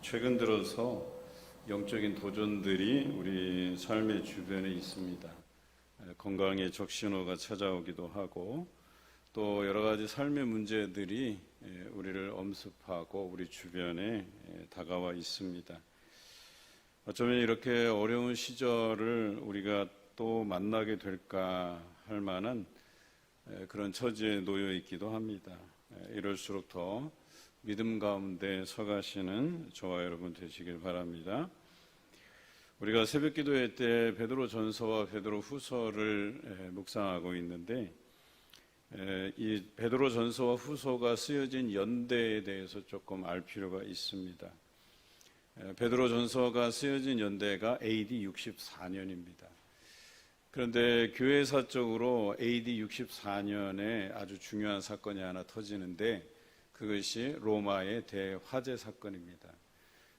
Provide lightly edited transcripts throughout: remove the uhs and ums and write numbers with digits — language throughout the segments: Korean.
최근 들어서 영적인 도전들이 우리 삶의 주변에 있습니다. 건강의 적신호가 찾아오기도 하고 또 여러 가지 삶의 문제들이 우리를 엄습하고 우리 주변에 다가와 있습니다. 어쩌면 이렇게 어려운 시절을 우리가 또 만나게 될까 할 만한 그런 처지에 놓여 있기도 합니다. 이럴수록 더 믿음 가운데 서가시는 저와 여러분 되시길 바랍니다. 우리가 새벽 기도회 때 베드로 전서와 베드로 후서를 묵상하고 있는데 이 베드로 전서와 후서가 쓰여진 연대에 대해서 조금 알 필요가 있습니다. 베드로 전서가 쓰여진 연대가 AD 64년입니다. 그런데 교회사적으로 AD 64년에 아주 중요한 사건이 하나 터지는데 그것이 로마의 대화재 사건입니다.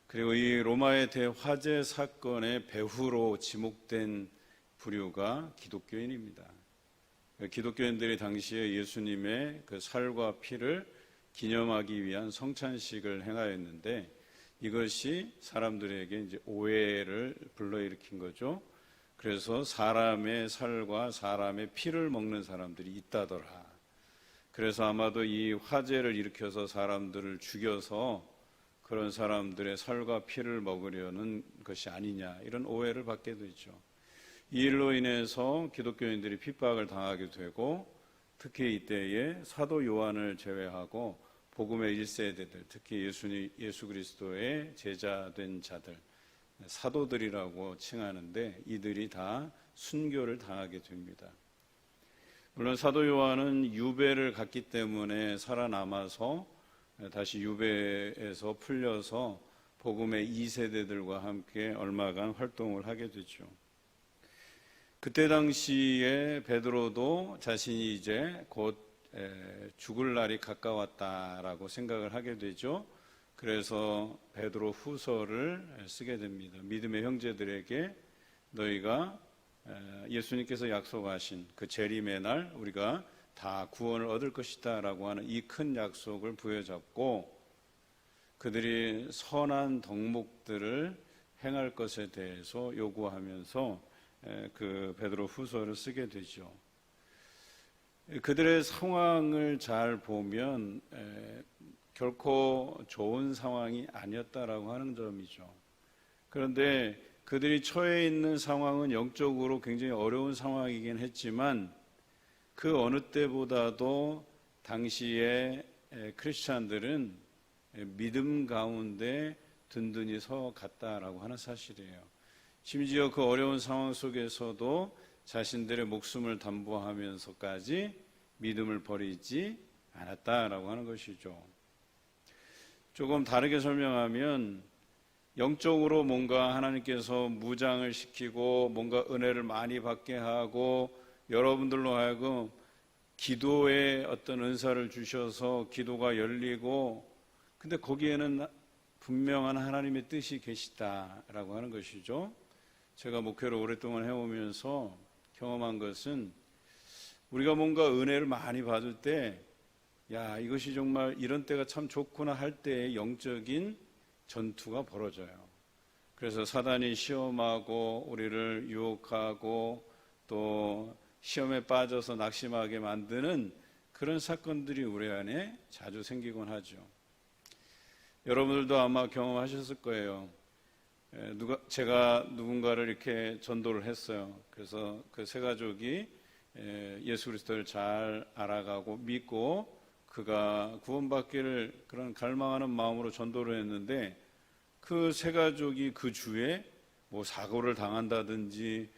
그리고 이 로마의 대화재 사건의 배후로 지목된 부류가 기독교인입니다. 기독교인들이 당시에 예수님의 그 살과 피를 기념하기 위한 성찬식을 행하였는데 이것이 사람들에게 이제 오해를 불러일으킨 거죠. 그래서 사람의 살과 사람의 피를 먹는 사람들이 있다더라. 그래서 아마도 이 화재를 일으켜서 사람들을 죽여서 그런 사람들의 살과 피를 먹으려는 것이 아니냐 이런 오해를 받게 되죠. 이 일로 인해서 기독교인들이 핍박을 당하게 되고 특히 이때에 사도 요한을 제외하고 복음의 1세대들 특히 예수 그리스도의 제자된 자들 사도들이라고 칭하는데 이들이 다 순교를 당하게 됩니다. 물론 사도 요한은 유배를 갔기 때문에 살아남아서 다시 유배에서 풀려서 복음의 2세대들과 함께 얼마간 활동을 하게 되죠. 그때 당시에 베드로도 자신이 이제 곧 죽을 날이 가까웠다라고 생각을 하게 되죠. 그래서 베드로 후서를 쓰게 됩니다. 믿음의 형제들에게 너희가 예수님께서 약속하신 그 재림의 날 우리가 다 구원을 얻을 것이다 라고 하는 이 큰 약속을 부여잡고 그들이 선한 덕목들을 행할 것에 대해서 요구하면서 그 베드로 후서를 쓰게 되죠. 그들의 상황을 잘 보면 결코 좋은 상황이 아니었다라고 하는 점이죠. 그런데 그들이 처해 있는 상황은 영적으로 굉장히 어려운 상황이긴 했지만 그 어느 때보다도 당시에 크리스찬들은 믿음 가운데 든든히 서 갔다라고 하는 사실이에요. 심지어 그 어려운 상황 속에서도 자신들의 목숨을 담보하면서까지 믿음을 버리지 않았다라고 하는 것이죠. 조금 다르게 설명하면 영적으로 뭔가 하나님께서 무장을 시키고 뭔가 은혜를 많이 받게 하고 여러분들로 하여금 기도의 어떤 은사를 주셔서 기도가 열리고 근데 거기에는 분명한 하나님의 뜻이 계시다라고 하는 것이죠. 제가 목회를 오랫동안 해오면서 경험한 것은 우리가 뭔가 은혜를 많이 받을 때 야, 이것이 정말 이런 때가 참 좋구나 할 때의 영적인 전투가 벌어져요. 그래서 사단이 시험하고 우리를 유혹하고 또 시험에 빠져서 낙심하게 만드는 그런 사건들이 우리 안에 자주 생기곤 하죠. 여러분들도 아마 경험하셨을 거예요. 제가 누군가를 이렇게 전도를 했어요. 그래서 그 세 가족이 예수 그리스도를 잘 알아가고 믿고 그가 구원받기를 그런 갈망하는 마음으로 전도를 했는데 그 세 가족이 그 주에 뭐 사고를 당한다든지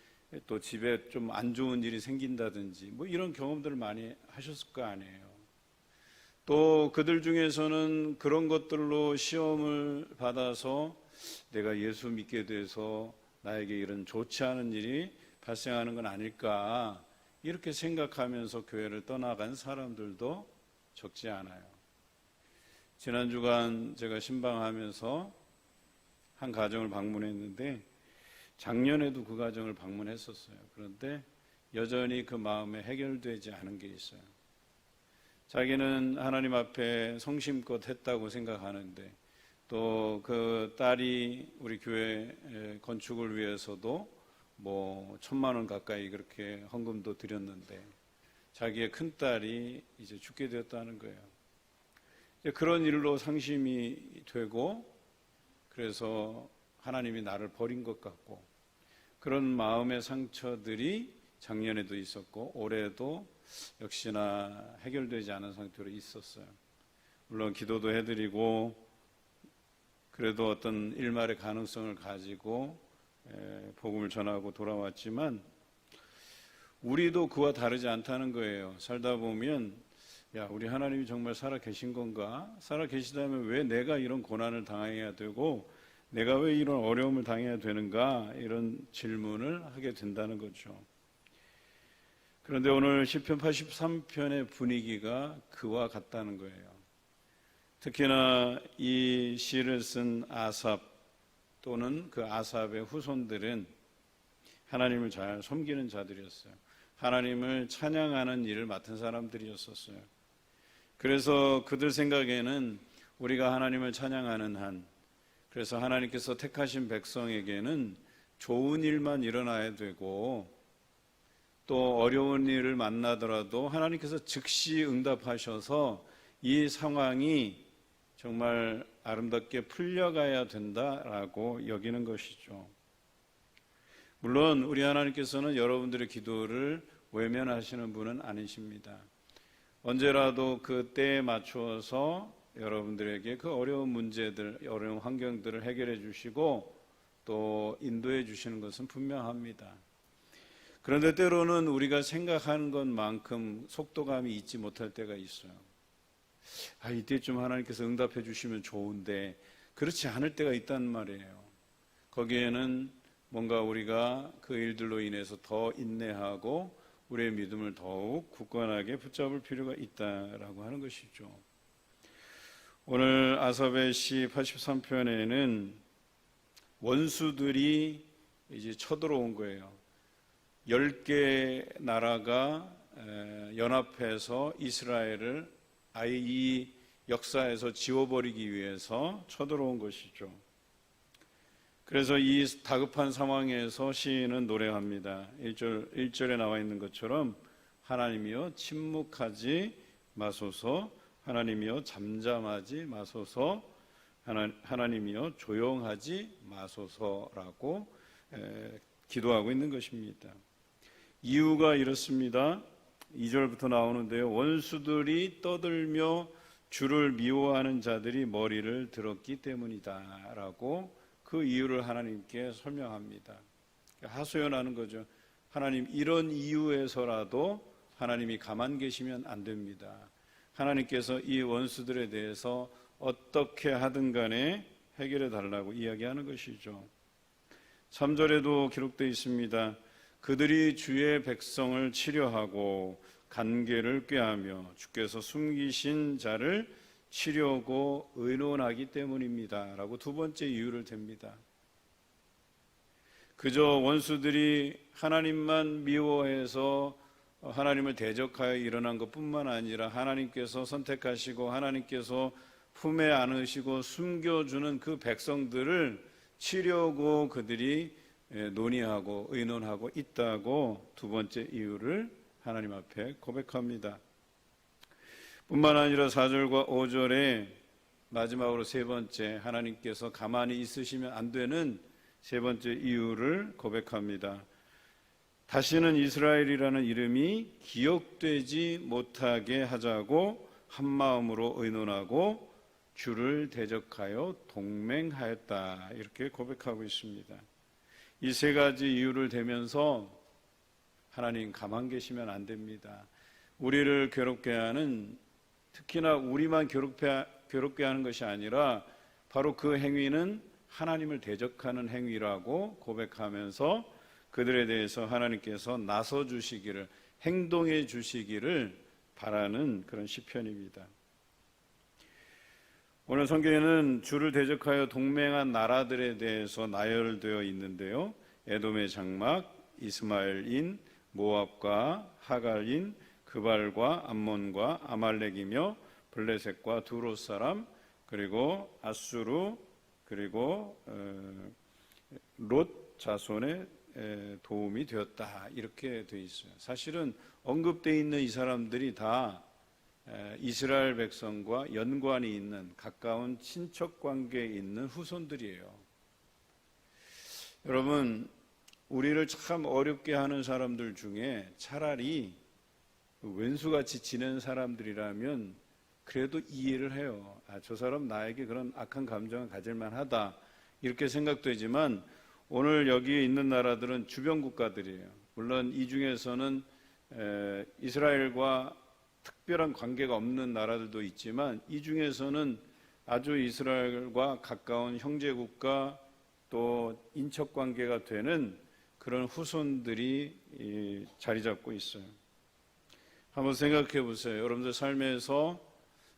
또 집에 좀 안 좋은 일이 생긴다든지 뭐 이런 경험들을 많이 하셨을 거 아니에요. 또 그들 중에서는 그런 것들로 시험을 받아서 내가 예수 믿게 돼서 나에게 이런 좋지 않은 일이 발생하는 건 아닐까 이렇게 생각하면서 교회를 떠나간 사람들도 적지 않아요. 지난 주간 제가 신방하면서 한 가정을 방문했는데 작년에도 그 가정을 방문했었어요. 그런데 여전히 그 마음에 해결되지 않은 게 있어요. 자기는 하나님 앞에 성심껏 했다고 생각하는데 또 그 딸이 우리 교회 건축을 위해서도 뭐 1,000만 원 가까이 그렇게 헌금도 드렸는데 자기의 큰 딸이 이제 죽게 되었다는 거예요. 그런 일로 상심이 되고 그래서 하나님이 나를 버린 것 같고 그런 마음의 상처들이 작년에도 있었고 올해도 역시나 해결되지 않은 상태로 있었어요. 물론 기도도 해드리고 그래도 어떤 일말의 가능성을 가지고 복음을 전하고 돌아왔지만 우리도 그와 다르지 않다는 거예요. 살다 보면 야, 우리 하나님이 정말 살아 계신 건가? 살아 계시다면 왜 내가 이런 고난을 당해야 되고 내가 왜 이런 어려움을 당해야 되는가? 이런 질문을 하게 된다는 거죠. 그런데 오늘 시편 83편의 분위기가 그와 같다는 거예요. 특히나 이 시를 쓴 아삽 또는 그 아삽의 후손들은 하나님을 잘 섬기는 자들이었어요. 하나님을 찬양하는 일을 맡은 사람들이었었어요. 그래서 그들 생각에는 우리가 하나님을 찬양하는 한, 그래서 하나님께서 택하신 백성에게는 좋은 일만 일어나야 되고 또 어려운 일을 만나더라도 하나님께서 즉시 응답하셔서 이 상황이 정말 아름답게 풀려가야 된다라고 여기는 것이죠. 물론 우리 하나님께서는 여러분들의 기도를 외면하시는 분은 아니십니다. 언제라도 그 때에 맞추어서 여러분들에게 그 어려운 문제들, 어려운 환경들을 해결해 주시고 또 인도해 주시는 것은 분명합니다. 그런데 때로는 우리가 생각하는 것만큼 속도감이 있지 못할 때가 있어요. 이때쯤 하나님께서 응답해 주시면 좋은데 그렇지 않을 때가 있단 말이에요. 거기에는 뭔가 우리가 그 일들로 인해서 더 인내하고 우리의 믿음을 더욱 굳건하게 붙잡을 필요가 있다라고 하는 것이죠. 오늘 아삽의 시 83편에는 원수들이 이제 쳐들어온 거예요. 10개 나라가 연합해서 이스라엘을 아예 이 역사에서 지워버리기 위해서 쳐들어온 것이죠. 그래서 이 다급한 상황에서 시인은 노래합니다. 1절에 나와 있는 것처럼 하나님이여 침묵하지 마소서, 하나님이여 잠잠하지 마소서, 하나님이여 조용하지 마소서라고 기도하고 있는 것입니다. 이유가 이렇습니다. 2절부터 나오는데요. 원수들이 떠들며 주를 미워하는 자들이 머리를 들었기 때문이다 라고 그 이유를 하나님께 설명합니다. 하소연하는 거죠. 하나님, 이런 이유에서라도 하나님이 가만 계시면 안 됩니다. 하나님께서 이 원수들에 대해서 어떻게 하든 간에 해결해 달라고 이야기하는 것이죠. 3절에도 기록되어 있습니다. 그들이 주의 백성을 치려하고 간계를 꾀하며 주께서 숨기신 자를 치려고 의논하기 때문입니다 라고 두 번째 이유를 댑니다. 그저 원수들이 하나님만 미워해서 하나님을 대적하여 일어난 것뿐만 아니라 하나님께서 선택하시고 하나님께서 품에 안으시고 숨겨주는 그 백성들을 치려고 그들이 논의하고 의논하고 있다고 두 번째 이유를 하나님 앞에 고백합니다. 뿐만 아니라 4절과 5절에 마지막으로 세 번째, 하나님께서 가만히 있으시면 안 되는 세 번째 이유를 고백합니다. 다시는 이스라엘이라는 이름이 기억되지 못하게 하자고 한마음으로 의논하고 주를 대적하여 동맹하였다, 이렇게 고백하고 있습니다. 이 세 가지 이유를 대면서 하나님 가만 계시면 안 됩니다. 우리를 괴롭게 하는, 특히나 우리만 괴롭게 하는 것이 아니라 바로 그 행위는 하나님을 대적하는 행위라고 고백하면서 그들에 대해서 하나님께서 나서 주시기를, 행동해 주시기를 바라는 그런 시편입니다. 오늘 성경에는 주를 대적하여 동맹한 나라들에 대해서 나열되어 있는데요. 에돔의 장막, 이스마엘인, 모압과 하갈인, 그발과 암몬과 아말렉이며 블레셋과 두롯 사람, 그리고 아수르, 그리고 롯 자손의 도움이 되었다, 이렇게 되어 있어요. 사실은 언급되어 있는 이 사람들이 다 이스라엘 백성과 연관이 있는 가까운 친척 관계에 있는 후손들이에요. 여러분, 우리를 참 어렵게 하는 사람들 중에 차라리 왼수같이 지낸 사람들이라면 그래도 이해를 해요. 저 사람 나에게 그런 악한 감정을 가질 만하다, 이렇게 생각되지만 오늘 여기 있는 나라들은 주변 국가들이에요. 물론 이 중에서는 이스라엘과 특별한 관계가 없는 나라들도 있지만 이 중에서는 아주 이스라엘과 가까운 형제국가 또 인척관계가 되는 그런 후손들이 자리 잡고 있어요. 한번 생각해 보세요. 여러분들 삶에서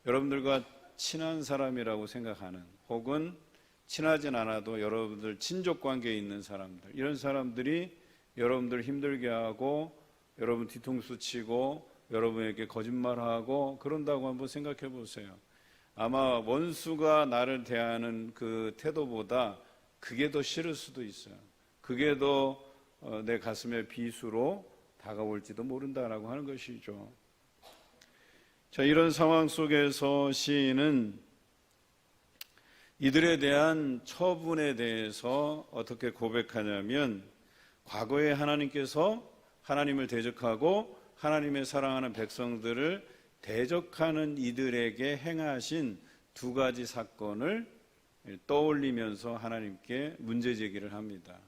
여러분들과 친한 사람이라고 생각하는, 혹은 친하진 않아도 여러분들 친족관계에 있는 사람들, 이런 사람들이 여러분들 힘들게 하고 여러분 뒤통수 치고 여러분에게 거짓말하고 그런다고 한번 생각해 보세요. 아마 원수가 나를 대하는 그 태도보다 그게 더 싫을 수도 있어요. 그게 더 내 가슴에 비수로 다가올지도 모른다라고 하는 것이죠. 자, 이런 상황 속에서 시인은 이들에 대한 처분에 대해서 어떻게 고백하냐면, 과거에 하나님께서 하나님을 대적하고 하나님의 사랑하는 백성들을 대적하는 이들에게 행하신 두 가지 사건을 떠올리면서 하나님께 문제 제기를 합니다.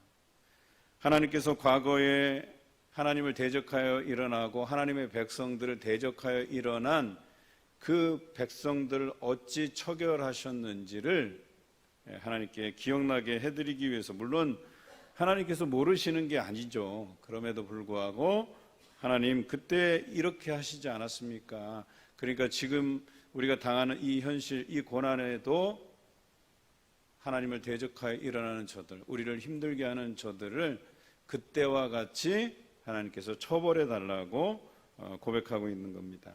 하나님께서 과거에 하나님을 대적하여 일어나고 하나님의 백성들을 대적하여 일어난 그 백성들을 어찌 처결하셨는지를 하나님께 기억나게 해드리기 위해서, 물론 하나님께서 모르시는 게 아니죠. 그럼에도 불구하고 하나님 그때 이렇게 하시지 않았습니까? 그러니까 지금 우리가 당하는 이 현실, 이 고난에도 하나님을 대적하여 일어나는 저들, 우리를 힘들게 하는 저들을 그때와 같이 하나님께서 처벌해 달라고 고백하고 있는 겁니다.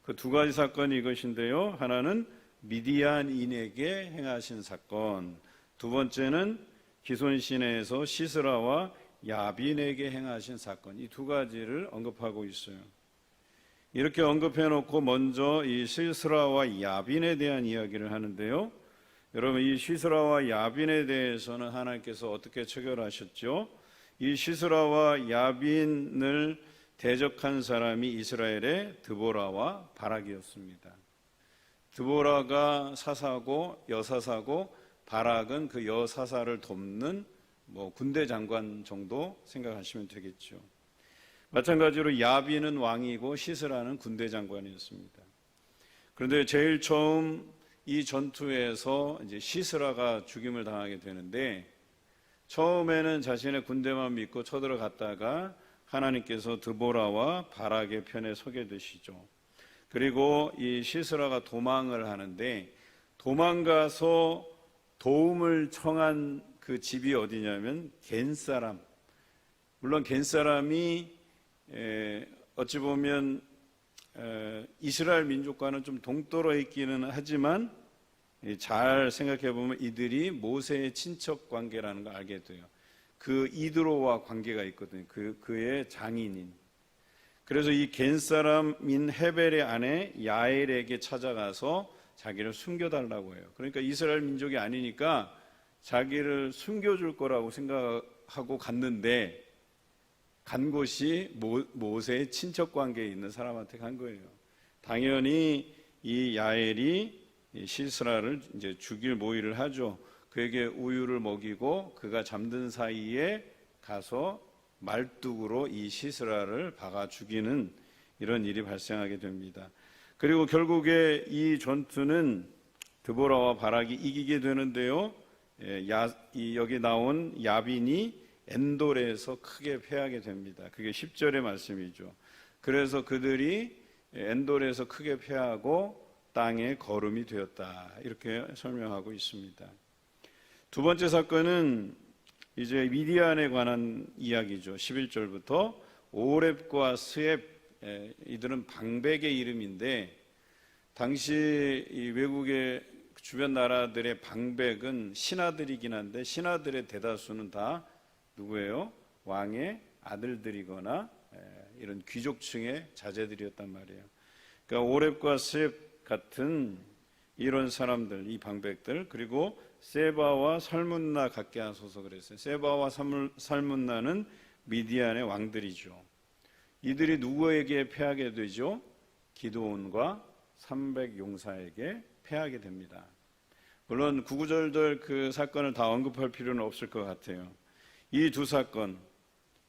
그 두 가지 사건이 이것인데요. 하나는 미디안인에게 행하신 사건, 두 번째는 기손 시내에서 시스라와 야빈에게 행하신 사건, 이 두 가지를 언급하고 있어요. 이렇게 언급해 놓고 먼저 이 시스라와 야빈에 대한 이야기를 하는데요. 여러분, 이 시스라와 야빈에 대해서는 하나님께서 어떻게 처결하셨죠? 이 시스라와 야빈을 대적한 사람이 이스라엘의 드보라와 바락이었습니다. 드보라가 사사고 여사사고 바락은 그 여사사를 돕는 군대 장관 정도 생각하시면 되겠죠. 마찬가지로 야빈은 왕이고 시스라는 군대 장관이었습니다. 그런데 제일 처음 이 전투에서 이제 시스라가 죽임을 당하게 되는데, 처음에는 자신의 군대만 믿고 쳐들어갔다가 하나님께서 드보라와 바락의 편에 서게 되시죠. 그리고 이 시스라가 도망을 하는데, 도망가서 도움을 청한 그 집이 어디냐면 겐 사람. 물론 겐 사람이 어찌 보면 이스라엘 민족과는 좀 동떨어 있기는 하지만 잘 생각해 보면 이들이 모세의 친척 관계라는 걸 알게 돼요. 그 이드로와 관계가 있거든요. 그의 장인인. 그래서 이 겐 사람인 헤벨의 아내 야엘에게 찾아가서 자기를 숨겨달라고 해요. 그러니까 이스라엘 민족이 아니니까 자기를 숨겨줄 거라고 생각하고 갔는데, 간 곳이 모세의 친척 관계에 있는 사람한테 간 거예요. 당연히 이 야엘이 시스라를 이제 죽일 모의를 하죠. 그에게 우유를 먹이고 그가 잠든 사이에 가서 말뚝으로 이 시스라를 박아 죽이는 이런 일이 발생하게 됩니다. 그리고 결국에 이 전투는 드보라와 바락이 이기게 되는데요. 여기 나온 야빈이 엔돌에서 크게 패하게 됩니다. 그게 10절의 말씀이죠. 그래서 그들이 엔돌에서 크게 패하고 땅에 거름이 되었다, 이렇게 설명하고 있습니다. 두 번째 사건은 이제 미디안에 관한 이야기죠. 11절부터 오렙과 스엡, 이들은 방백의 이름인데, 당시 이 외국의 주변 나라들의 방백은 신하들이긴 한데 신하들의 대다수는 다 누구예요? 왕의 아들들이거나 이런 귀족층의 자제들이었단 말이에요. 그러니까 오렙과 셋 같은 이런 사람들, 이 방백들, 그리고 세바와 살문나 갖게 하소서 그랬어요. 세바와 살문나는 미디안의 왕들이죠. 이들이 누구에게 패하게 되죠? 기드온과 300용사에게 패하게 됩니다. 물론 구구절절 그 사건을 다 언급할 필요는 없을 것 같아요. 이 두 사건,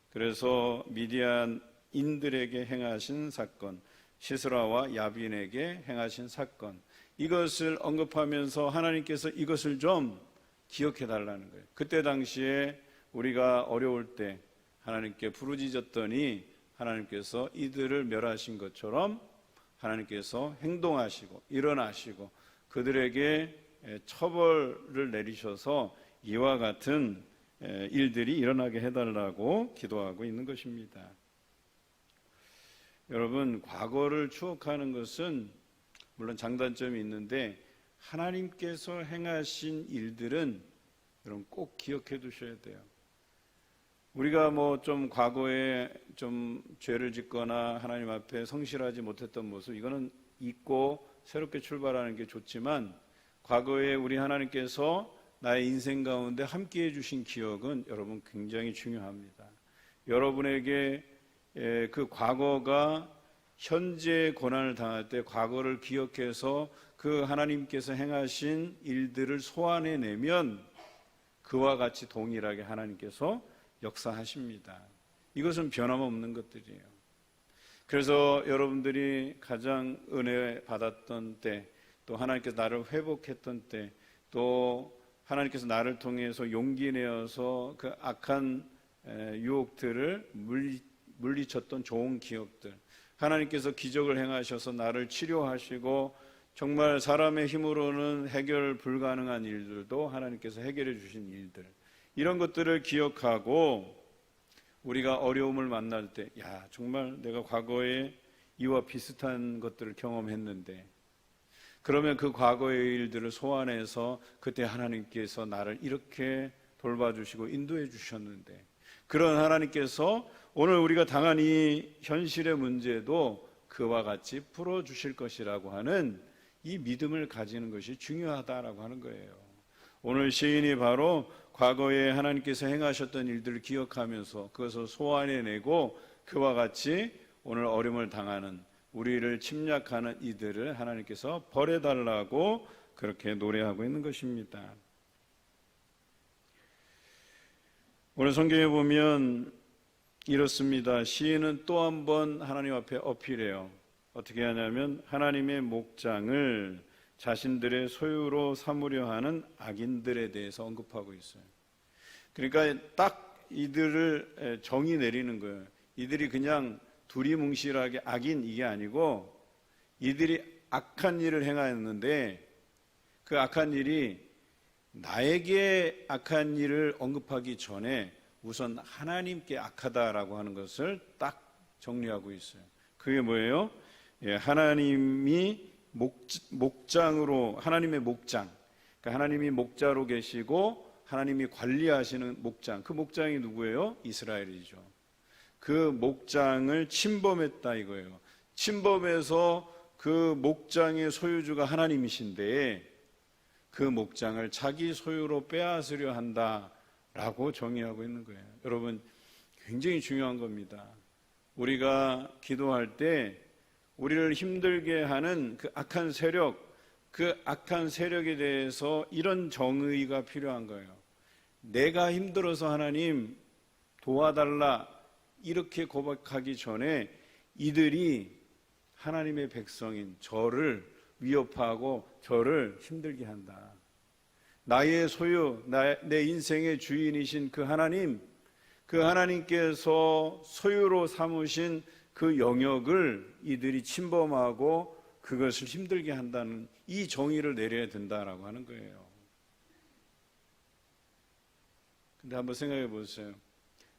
그래서 미디안인들에게 행하신 사건, 시스라와 야빈에게 행하신 사건, 이것을 언급하면서 하나님께서 이것을 좀 기억해 달라는 거예요. 그때 당시에 우리가 어려울 때 하나님께 부르짖었더니 하나님께서 이들을 멸하신 것처럼 하나님께서 행동하시고 일어나시고 그들에게 처벌을 내리셔서 이와 같은 일들이 일어나게 해달라고 기도하고 있는 것입니다. 여러분, 과거를 추억하는 것은 물론 장단점이 있는데 하나님께서 행하신 일들은 여러분 꼭 기억해 두셔야 돼요. 우리가 뭐 좀 과거에 좀 죄를 짓거나 하나님 앞에 성실하지 못했던 모습, 이거는 잊고 새롭게 출발하는 게 좋지만 과거에 우리 하나님께서 나의 인생 가운데 함께해 주신 기억은 여러분 굉장히 중요합니다. 여러분에게 그 과거가 현재의 고난을 당할 때 과거를 기억해서 그 하나님께서 행하신 일들을 소환해내면 그와 같이 동일하게 하나님께서 역사하십니다. 이것은 변함없는 것들이에요. 그래서 여러분들이 가장 은혜 받았던 때, 또 하나님께서 나를 회복했던 때, 또 하나님께서 나를 통해서 용기 내어서 그 악한 유혹들을 물리쳤던 좋은 기억들, 하나님께서 기적을 행하셔서 나를 치료하시고 정말 사람의 힘으로는 해결 불가능한 일들도 하나님께서 해결해 주신 일들, 이런 것들을 기억하고 우리가 어려움을 만날 때, 야, 정말 내가 과거에 이와 비슷한 것들을 경험했는데, 그러면 그 과거의 일들을 소환해서 그때 하나님께서 나를 이렇게 돌봐주시고 인도해 주셨는데, 그런 하나님께서 오늘 우리가 당한 이 현실의 문제도 그와 같이 풀어주실 것이라고 하는 이 믿음을 가지는 것이 중요하다라고 하는 거예요. 오늘 시인이 바로 과거에 하나님께서 행하셨던 일들을 기억하면서 그것을 소환해내고 그와 같이 오늘 어려움을 당하는 우리를 침략하는 이들을 하나님께서 벌해달라고 그렇게 노래하고 있는 것입니다. 오늘 성경에 보면 이렇습니다. 시인은 또 한 번 하나님 앞에 어필해요. 어떻게 하냐면 하나님의 목장을 자신들의 소유로 삼으려 하는 악인들에 대해서 언급하고 있어요. 그러니까 딱 이들을 정의 내리는 거예요. 이들이 그냥 두리뭉실하게 악인 이게 아니고 이들이 악한 일을 행하였는데 그 악한 일이 나에게 악한 일을 언급하기 전에 우선 하나님께 악하다라고 하는 것을 딱 정리하고 있어요. 그게 뭐예요? 하나님이 목장으로, 하나님의 목장, 그러니까 하나님이 목자로 계시고 하나님이 관리하시는 목장, 그 목장이 누구예요? 이스라엘이죠. 그 목장을 침범했다 이거예요. 침범해서 그 목장의 소유주가 하나님이신데 그 목장을 자기 소유로 빼앗으려 한다라고 정의하고 있는 거예요. 여러분, 굉장히 중요한 겁니다. 우리가 기도할 때 우리를 힘들게 하는 그 악한 세력, 그 악한 세력에 대해서 이런 정의가 필요한 거예요. 내가 힘들어서 하나님 도와달라 이렇게 고백하기 전에 이들이 하나님의 백성인 저를 위협하고 저를 힘들게 한다. 나의 소유, 내 인생의 주인이신 그 하나님, 그 하나님께서 소유로 삼으신 그 영역을 이들이 침범하고 그것을 힘들게 한다는 이 정의를 내려야 된다라고 하는 거예요. 근데 한번 생각해 보세요.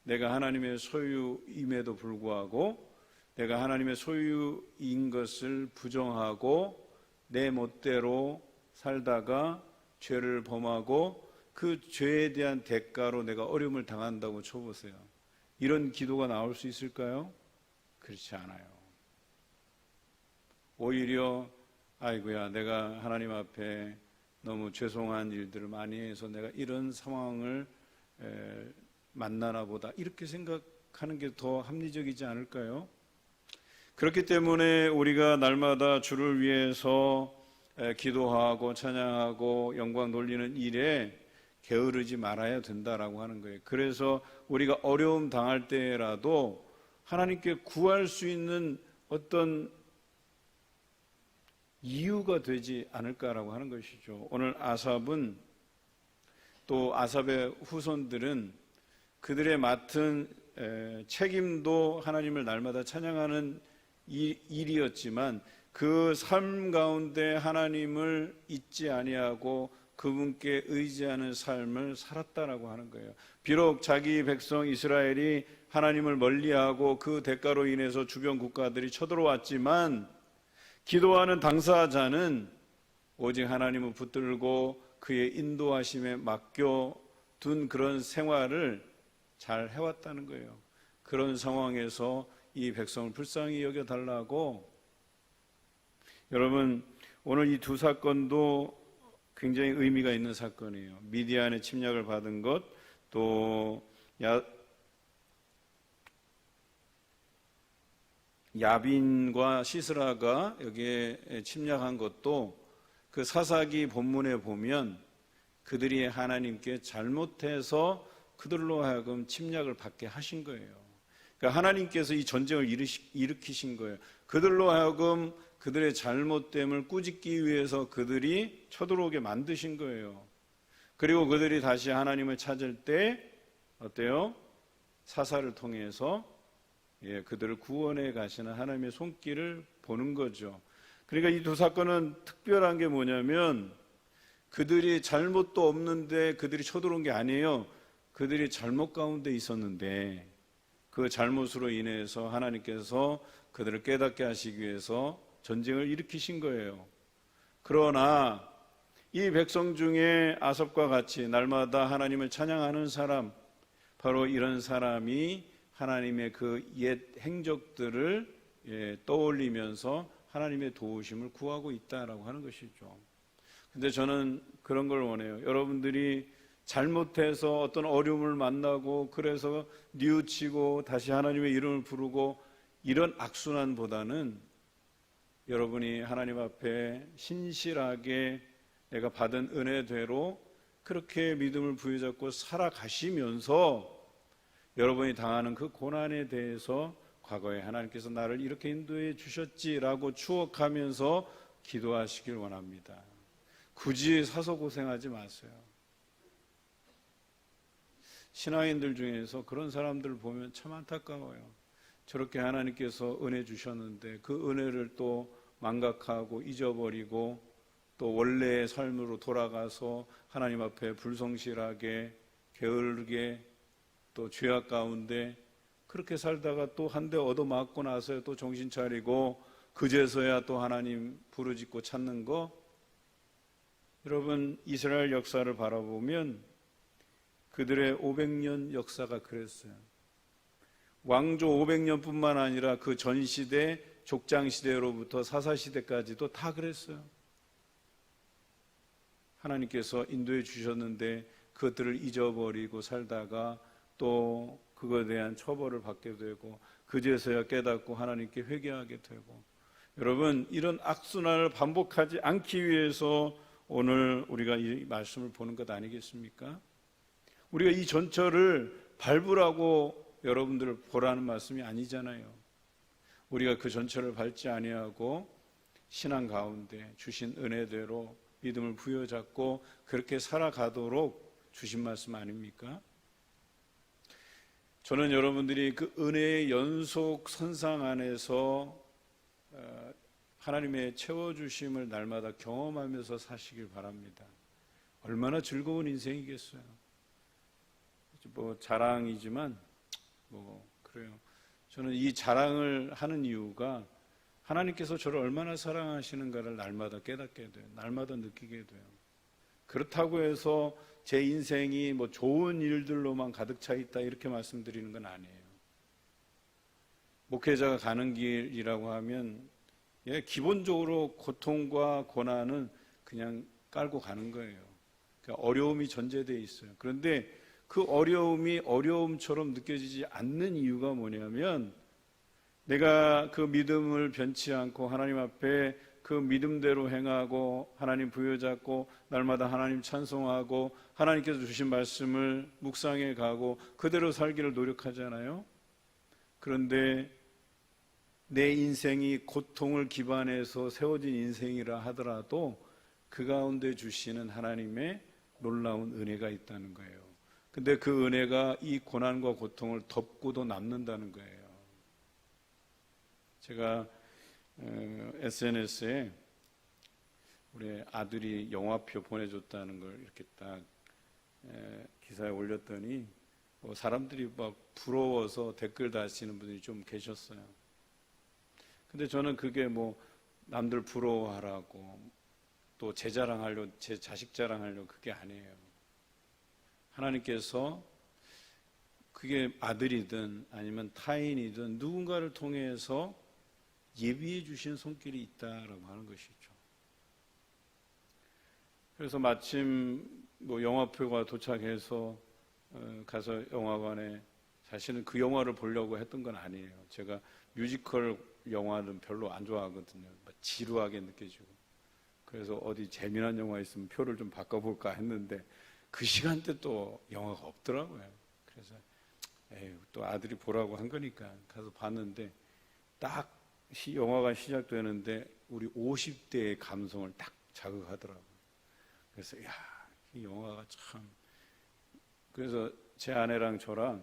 내가 하나님의 소유임에도 불구하고 내가 하나님의 소유인 것을 부정하고 내 멋대로 살다가 죄를 범하고 그 죄에 대한 대가로 내가 어려움을 당한다고 쳐보세요. 이런 기도가 나올 수 있을까요? 그렇지 않아요. 오히려 아이고야, 내가 하나님 앞에 너무 죄송한 일들을 많이 해서 내가 이런 상황을 만나나 보다, 이렇게 생각하는 게 더 합리적이지 않을까요? 그렇기 때문에 우리가 날마다 주를 위해서 기도하고 찬양하고 영광 돌리는 일에 게으르지 말아야 된다라고 하는 거예요. 그래서 우리가 어려움 당할 때라도 하나님께 구할 수 있는 어떤 이유가 되지 않을까라고 하는 것이죠. 오늘 아삽은, 또 아삽의 후손들은 그들의 맡은 책임도 하나님을 날마다 찬양하는 일이었지만 그 삶 가운데 하나님을 잊지 아니하고 그분께 의지하는 삶을 살았다라고 하는 거예요. 비록 자기 백성 이스라엘이 하나님을 멀리하고 그 대가로 인해서 주변 국가들이 쳐들어왔지만 기도하는 당사자는 오직 하나님을 붙들고 그의 인도하심에 맡겨둔 그런 생활을 잘 해왔다는 거예요. 그런 상황에서 이 백성을 불쌍히 여겨달라고. 여러분, 오늘 이 두 사건도 굉장히 의미가 있는 사건이에요. 미디안의 침략을 받은 것, 또 야빈과 시스라가 여기에 침략한 것도 그 사사기 본문에 보면 그들이 하나님께 잘못해서 그들로 하여금 침략을 받게 하신 거예요. 그러니까 하나님께서 이 전쟁을 일으키신 거예요. 그들로 하여금 그들의 잘못됨을 꾸짖기 위해서 그들이 쳐들어오게 만드신 거예요. 그리고 그들이 다시 하나님을 찾을 때 어때요? 사사를 통해서 그들을 구원해 가시는 하나님의 손길을 보는 거죠. 그러니까 이 두 사건은 특별한 게 뭐냐면 그들이 잘못도 없는데 그들이 쳐들어온 게 아니에요. 그들이 잘못 가운데 있었는데 그 잘못으로 인해서 하나님께서 그들을 깨닫게 하시기 위해서 전쟁을 일으키신 거예요. 그러나 이 백성 중에 아삽과 같이 날마다 하나님을 찬양하는 사람, 바로 이런 사람이 하나님의 그 옛 행적들을 떠올리면서 하나님의 도우심을 구하고 있다라고 하는 것이죠. 근데 저는 그런 걸 원해요. 여러분들이 잘못해서 어떤 어려움을 만나고 그래서 뉘우치고 다시 하나님의 이름을 부르고 이런 악순환보다는 여러분이 하나님 앞에 신실하게 내가 받은 은혜대로 그렇게 믿음을 부여잡고 살아가시면서 여러분이 당하는 그 고난에 대해서 과거에 하나님께서 나를 이렇게 인도해 주셨지라고 추억하면서 기도하시길 원합니다. 굳이 사서 고생하지 마세요. 신앙인들 중에서 그런 사람들 보면 참 안타까워요. 저렇게 하나님께서 은혜 주셨는데 그 은혜를 또 망각하고 잊어버리고 또 원래의 삶으로 돌아가서 하나님 앞에 불성실하게 게으르게 또 죄악 가운데 그렇게 살다가 또 한 대 얻어맞고 나서 또 정신 차리고 그제서야 또 하나님 부르짖고 찾는 거. 여러분, 이스라엘 역사를 바라보면 그들의 500년 역사가 그랬어요. 왕조 500년뿐만 아니라 그 전시대 족장시대로부터 사사시대까지도 다 그랬어요. 하나님께서 인도해 주셨는데 그것들을 잊어버리고 살다가 또 그거에 대한 처벌을 받게 되고 그제서야 깨닫고 하나님께 회개하게 되고. 여러분, 이런 악순환을 반복하지 않기 위해서 오늘 우리가 이 말씀을 보는 것 아니겠습니까? 우리가 이 전철을 밟으라고 여러분들을 보라는 말씀이 아니잖아요. 우리가 그 전철을 밟지 아니하고 신앙 가운데 주신 은혜대로 믿음을 부여잡고 그렇게 살아가도록 주신 말씀 아닙니까? 저는 여러분들이 그 은혜의 연속 선상 안에서 하나님의 채워주심을 날마다 경험하면서 사시길 바랍니다. 얼마나 즐거운 인생이겠어요. 뭐 자랑이지만 뭐 그래요. 저는 이 자랑을 하는 이유가 하나님께서 저를 얼마나 사랑하시는가를 날마다 깨닫게 돼요. 날마다 느끼게 돼요. 그렇다고 해서 제 인생이 뭐 좋은 일들로만 가득 차 있다 이렇게 말씀드리는 건 아니에요. 목회자가 가는 길이라고 하면 기본적으로 고통과 고난은 그냥 깔고 가는 거예요. 그러니까 어려움이 전제되어 있어요. 그런데 그 어려움이 어려움처럼 느껴지지 않는 이유가 뭐냐면 내가 그 믿음을 변치 않고 하나님 앞에 그 믿음대로 행하고 하나님 부여잡고 날마다 하나님 찬송하고 하나님께서 주신 말씀을 묵상해 가고 그대로 살기를 노력하잖아요. 그런데 내 인생이 고통을 기반해서 세워진 인생이라 하더라도 그 가운데 주시는 하나님의 놀라운 은혜가 있다는 거예요. 근데 그 은혜가 이 고난과 고통을 덮고도 남는다는 거예요. 제가 SNS에 우리 아들이 영화표 보내줬다는 걸 이렇게 딱 기사에 올렸더니 사람들이 막 부러워서 댓글 다시는 분들이 좀 계셨어요. 근데 저는 그게 뭐 남들 부러워하라고 또 제 자랑하려고 제 자식 자랑하려고 그게 아니에요. 하나님께서 그게 아들이든 아니면 타인이든 누군가를 통해서 예비해 주신 손길이 있다라고 하는 것이죠. 그래서 마침 뭐 영화표가 도착해서 가서 영화관에 사실은 그 영화를 보려고 했던 건 아니에요. 제가 뮤지컬 영화는 별로 안 좋아하거든요. 지루하게 느껴지고. 그래서 어디 재미난 영화 있으면 표를 좀 바꿔볼까 했는데 그 시간대 또 영화가 없더라고요. 그래서 또 아들이 보라고 한 거니까 가서 봤는데 딱 영화가 시작되는데 우리 50대의 감성을 딱 자극하더라고요. 그래서 이 영화가 참, 그래서 제 아내랑 저랑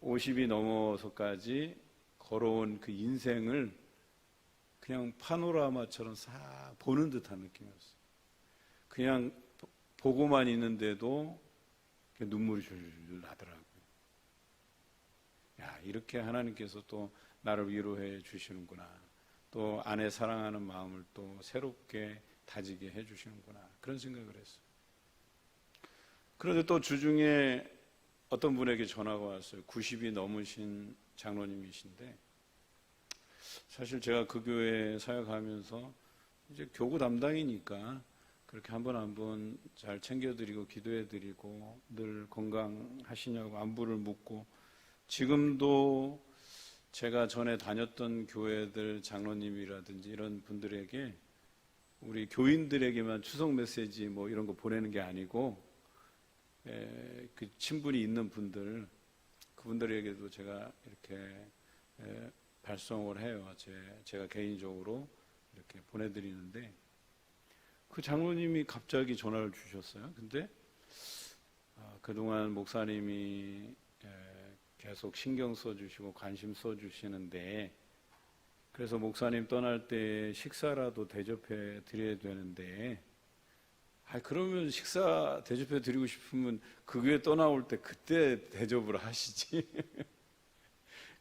50이 넘어서까지 걸어온 그 인생을 그냥 파노라마처럼 싹 보는 듯한 느낌이었어요. 그냥 보고만 있는데도 눈물이 줄줄 나더라고요. 이렇게 하나님께서 또 나를 위로해 주시는구나. 또 아내 사랑하는 마음을 또 새롭게 다지게 해 주시는구나. 그런 생각을 했어요. 그런데 또 주중에 어떤 분에게 전화가 왔어요. 90이 넘으신 장로님이신데 사실 제가 그 교회에 사역하면서 이제 교구 담당이니까 그렇게 한 번 한 번 잘 챙겨드리고 기도해드리고 늘 건강하시냐고 안부를 묻고 지금도 제가 전에 다녔던 교회들 장로님이라든지 이런 분들에게 우리 교인들에게만 추석 메시지 뭐 이런 거 보내는 게 아니고 그 친분이 있는 분들 그분들에게도 제가 이렇게 발송을 해요. 제가 개인적으로 이렇게 보내드리는데 그 장로님이 갑자기 전화를 주셨어요. 근데 그동안 목사님이 계속 신경 써주시고 관심 써주시는데 그래서 목사님 떠날 때 식사라도 대접해 드려야 되는데 그러면 식사 대접해 드리고 싶으면 그 교회 떠나올 때 그때 대접을 하시지.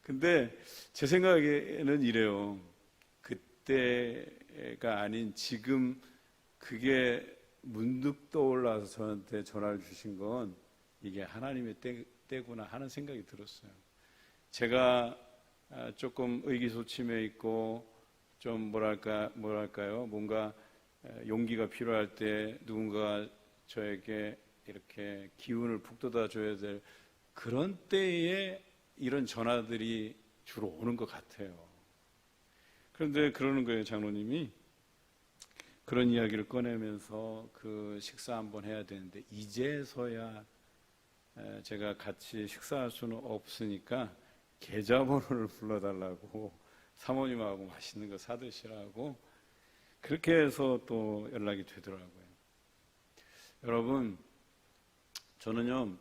근데 제 생각에는 이래요. 그때가 아닌 지금 그게 문득 떠올라서 저한테 전화를 주신 건 이게 하나님의 때구나 하는 생각이 들었어요. 제가 조금 의기소침해 있고 좀 뭐랄까요? 뭔가 용기가 필요할 때 누군가 저에게 이렇게 기운을 북돋아 줘야 될 그런 때에 이런 전화들이 주로 오는 것 같아요. 그런데 그러는 거예요, 장로님이. 그런 이야기를 꺼내면서 그 식사 한번 해야 되는데 이제서야 제가 같이 식사할 수는 없으니까 계좌번호를 불러달라고 사모님하고 맛있는 거 사드시라고 그렇게 해서 또 연락이 되더라고요. 여러분, 저는요,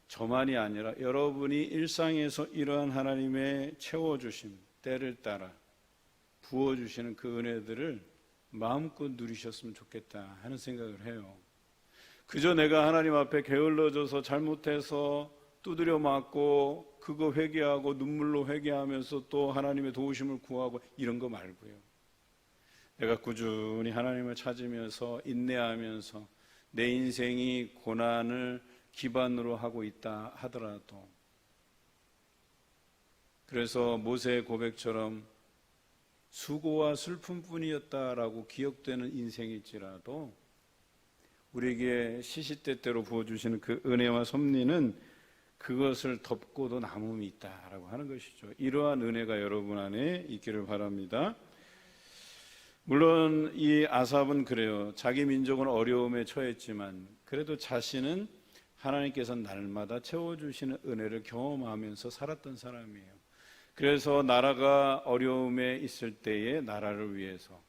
저만이 아니라 여러분이 일상에서 이러한 하나님의 채워주심, 때를 따라 부어주시는 그 은혜들을 마음껏 누리셨으면 좋겠다 하는 생각을 해요. 그저 내가 하나님 앞에 게을러져서 잘못해서 두드려 맞고 그거 회개하고 눈물로 회개하면서 또 하나님의 도우심을 구하고 이런 거 말고요. 내가 꾸준히 하나님을 찾으면서 인내하면서 내 인생이 고난을 기반으로 하고 있다 하더라도, 그래서 모세의 고백처럼 수고와 슬픔뿐이었다라고 기억되는 인생일지라도 우리에게 시시때때로 부어주시는 그 은혜와 섭리는 그것을 덮고도 남음이 있다라고 하는 것이죠. 이러한 은혜가 여러분 안에 있기를 바랍니다. 물론 이 아삽은 그래요. 자기 민족은 어려움에 처했지만 그래도 자신은 하나님께서 날마다 채워주시는 은혜를 경험하면서 살았던 사람이에요. 그래서 나라가 어려움에 있을 때에 나라를 위해서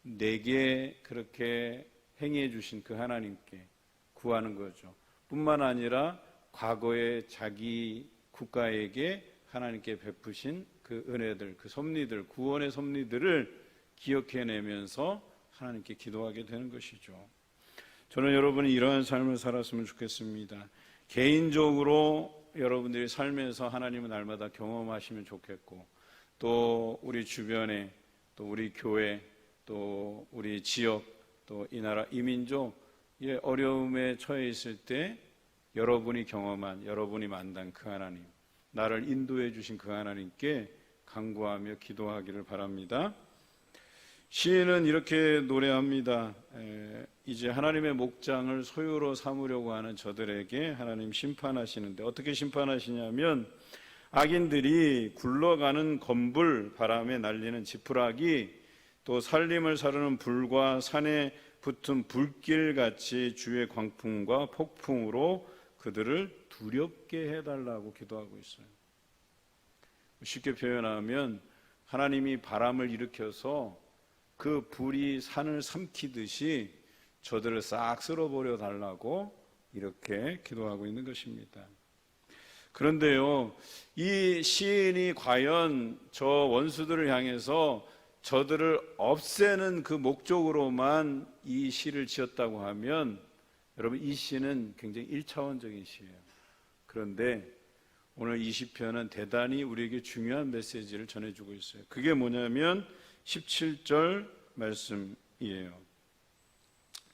내게 그렇게 행해 주신 그 하나님께 구하는 거죠. 뿐만 아니라 과거에 자기 국가에게 하나님께 베푸신 그 은혜들, 그 섭리들, 구원의 섭리들을 기억해내면서 하나님께 기도하게 되는 것이죠. 저는 여러분이 이러한 삶을 살았으면 좋겠습니다. 개인적으로 여러분들이 살면서 하나님을 날마다 경험하시면 좋겠고, 또 우리 주변에, 또 우리 교회, 또 우리 지역, 또 이 나라 이민족의 어려움에 처해 있을 때 여러분이 경험한, 여러분이 만난 그 하나님, 나를 인도해 주신 그 하나님께 간구하며 기도하기를 바랍니다. 시인은 이렇게 노래합니다. 이제 하나님의 목장을 소유로 삼으려고 하는 저들에게 하나님 심판하시는데, 어떻게 심판하시냐면 악인들이 굴러가는 검불, 바람에 날리는 지푸라기, 또 살림을 사르는 불과 산에 붙은 불길같이 주의 광풍과 폭풍으로 그들을 두렵게 해달라고 기도하고 있어요. 쉽게 표현하면 하나님이 바람을 일으켜서 그 불이 산을 삼키듯이 저들을 싹 쓸어버려 달라고 이렇게 기도하고 있는 것입니다. 그런데요, 이 시인이 과연 저 원수들을 향해서 저들을 없애는 그 목적으로만 이 시를 지었다고 하면, 여러분, 이 시는 굉장히 1차원적인 시예요. 그런데 오늘 이 시편은 대단히 우리에게 중요한 메시지를 전해주고 있어요. 그게 뭐냐면 17절 말씀이에요.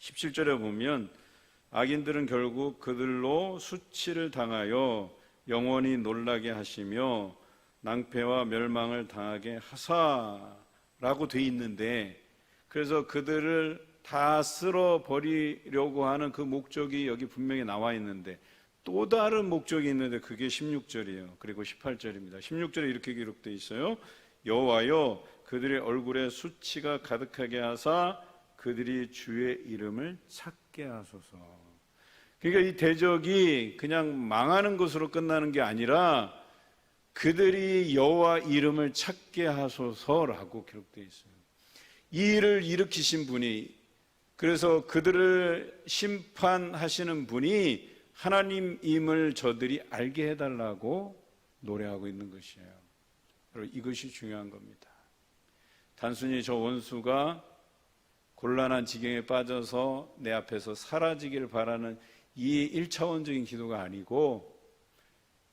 17절에 보면 악인들은 결국 그들로 수치를 당하여 영원히 놀라게 하시며 낭패와 멸망을 당하게 하사라고 돼 있는데, 그래서 그들을 다 쓸어버리려고 하는 그 목적이 여기 분명히 나와 있는데, 또 다른 목적이 있는데 그게 16절이에요. 그리고 18절입니다. 16절에 이렇게 기록되어 있어요. 여호와여, 그들의 얼굴에 수치가 가득하게 하사 그들이 주의 이름을 찾게 하소서. 그러니까 이 대적이 그냥 망하는 것으로 끝나는 게 아니라 그들이 여호와 이름을 찾게 하소서라고 기록되어 있어요. 이 일을 일으키신 분이, 그래서 그들을 심판하시는 분이 하나님임을 저들이 알게 해달라고 노래하고 있는 것이에요. 여러분, 이것이 중요한 겁니다. 단순히 저 원수가 곤란한 지경에 빠져서 내 앞에서 사라지기를 바라는 이 1차원적인 기도가 아니고,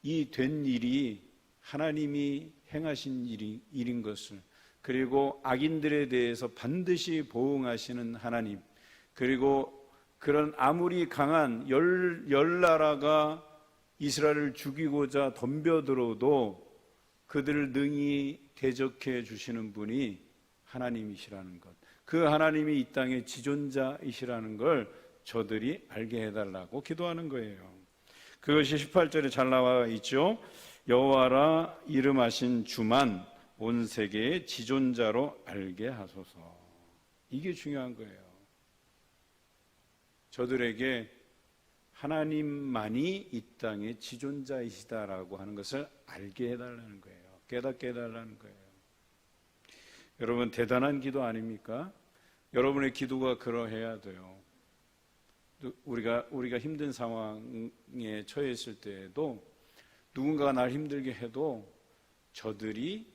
이 된 일이 하나님이 행하신 일인 것을, 그리고 악인들에 대해서 반드시 보응하시는 하나님, 그리고 그런 아무리 강한 열 나라가 이스라엘을 죽이고자 덤벼들어도 그들을 능히 대적해 주시는 분이 하나님이시라는 것, 그 하나님이 이 땅의 지존자이시라는 걸 저들이 알게 해달라고 기도하는 거예요. 그것이 18절에 잘 나와 있죠. 여호와라 이름하신 주만 온 세계의 지존자로 알게 하소서. 이게 중요한 거예요. 저들에게 하나님만이 이 땅의 지존자이시다라고 하는 것을 알게 해달라는 거예요. 깨닫게 해달라는 거예요. 여러분, 대단한 기도 아닙니까? 여러분의 기도가 그러해야 돼요. 우리가 힘든 상황에 처해 있을 때에도, 누군가가 날 힘들게 해도 저들이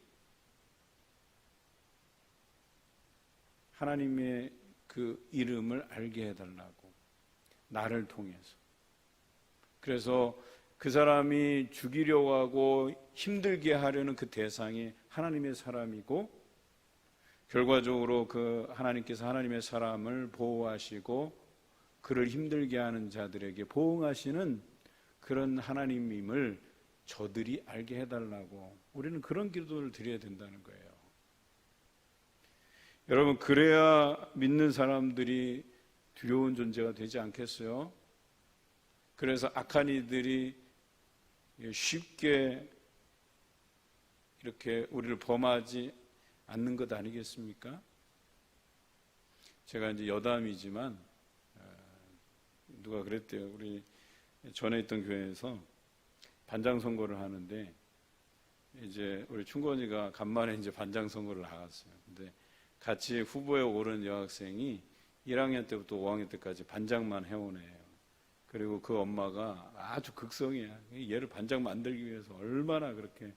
하나님의 그 이름을 알게 해달라고, 나를 통해서. 그래서 그 사람이 죽이려고 하고 힘들게 하려는 그 대상이 하나님의 사람이고, 결과적으로 그 하나님께서 하나님의 사람을 보호하시고 그를 힘들게 하는 자들에게 보응하시는 그런 하나님임을 저들이 알게 해달라고, 우리는 그런 기도를 드려야 된다는 거예요. 여러분, 그래야 믿는 사람들이 두려운 존재가 되지 않겠어요? 그래서 악한 이들이 쉽게 이렇게 우리를 범하지 않는 것 아니겠습니까? 제가 이제 여담이지만 누가 그랬대요. 우리 전에 있던 교회에서 반장 선거를 하는데, 이제 우리 충건이가 간만에 이제 반장 선거를 나갔어요. 근데 같이 후보에 오른 여학생이 1학년 때부터 5학년 때까지 반장만 해온 애예요. 그리고 그 엄마가 아주 극성이야. 얘를 반장 만들기 위해서 얼마나 그렇게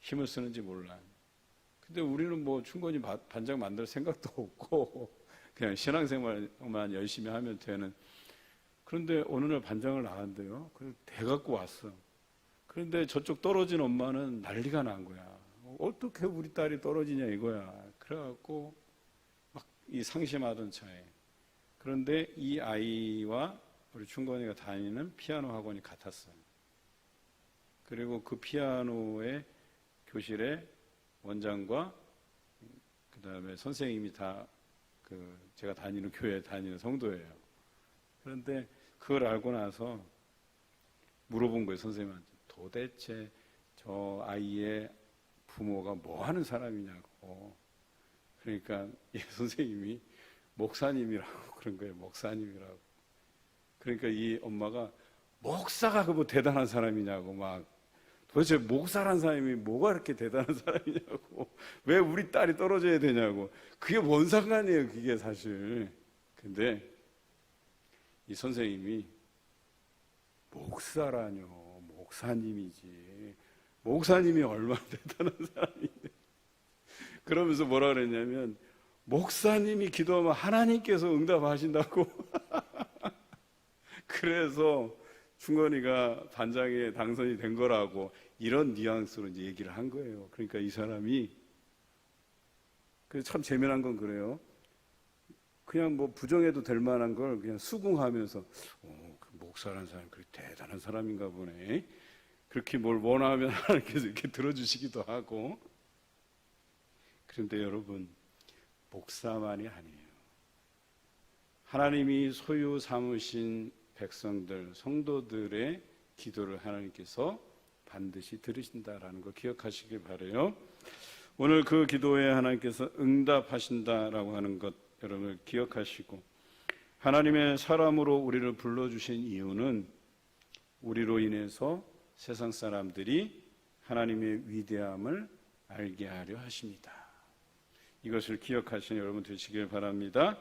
힘을 쓰는지 몰라. 근데 우리는 뭐 충건이 반장 만들 생각도 없고 그냥 신앙생활만 열심히 하면 되는. 그런데 어느 날 반장을 나간대요. 그래서 대갖고 왔어. 그런데 저쪽 떨어진 엄마는 난리가 난 거야. 어떻게 우리 딸이 떨어지냐 이거야. 그래갖고 막 이 상심하던 차에. 그런데 이 아이와 우리 충건이가 다니는 피아노 학원이 같았어요. 그리고 그 피아노의 교실에 원장과 그 다음에 선생님이 다 제가 다니는 교회에 다니는 성도예요. 그런데 그걸 알고 나서 물어본 거예요, 선생님한테. 도대체 저 아이의 부모가 뭐 하는 사람이냐고. 그러니까 이 선생님이 목사님이라고 그런 거예요. 목사님이라고. 그러니까 이 엄마가 목사가 뭐 대단한 사람이냐고 막, 도대체 목사란 사람이 뭐가 그렇게 대단한 사람이냐고, 왜 우리 딸이 떨어져야 되냐고. 그게 뭔 상관이에요, 그게 사실. 근데 이 선생님이 목사라뇨, 목사님이지. 목사님이 얼마나 대단한 사람인데. 그러면서 뭐라 그랬냐면, 목사님이 기도하면 하나님께서 응답하신다고. 그래서 충건이가 반장에 당선이 된 거라고, 이런 뉘앙스로 이제 얘기를 한 거예요. 그러니까 이 사람이, 참 재미난 건 그래요. 그냥 뭐 부정해도 될 만한 걸 그냥 수긍하면서, 그 목사라는 사람이 그렇게 대단한 사람인가 보네. 그렇게 뭘 원하면 하나님께서 이렇게 들어주시기도 하고. 그런데 여러분, 목사만이 아니에요. 하나님이 소유 삼으신 백성들, 성도들의 기도를 하나님께서 반드시 들으신다라는 걸 기억하시길 바라요. 오늘 그 기도에 하나님께서 응답하신다라고 하는 것 여러분 기억하시고, 하나님의 사람으로 우리를 불러주신 이유는 우리로 인해서 세상 사람들이 하나님의 위대함을 알게 하려 하십니다. 이것을 기억하시는 여러분 되시길 바랍니다.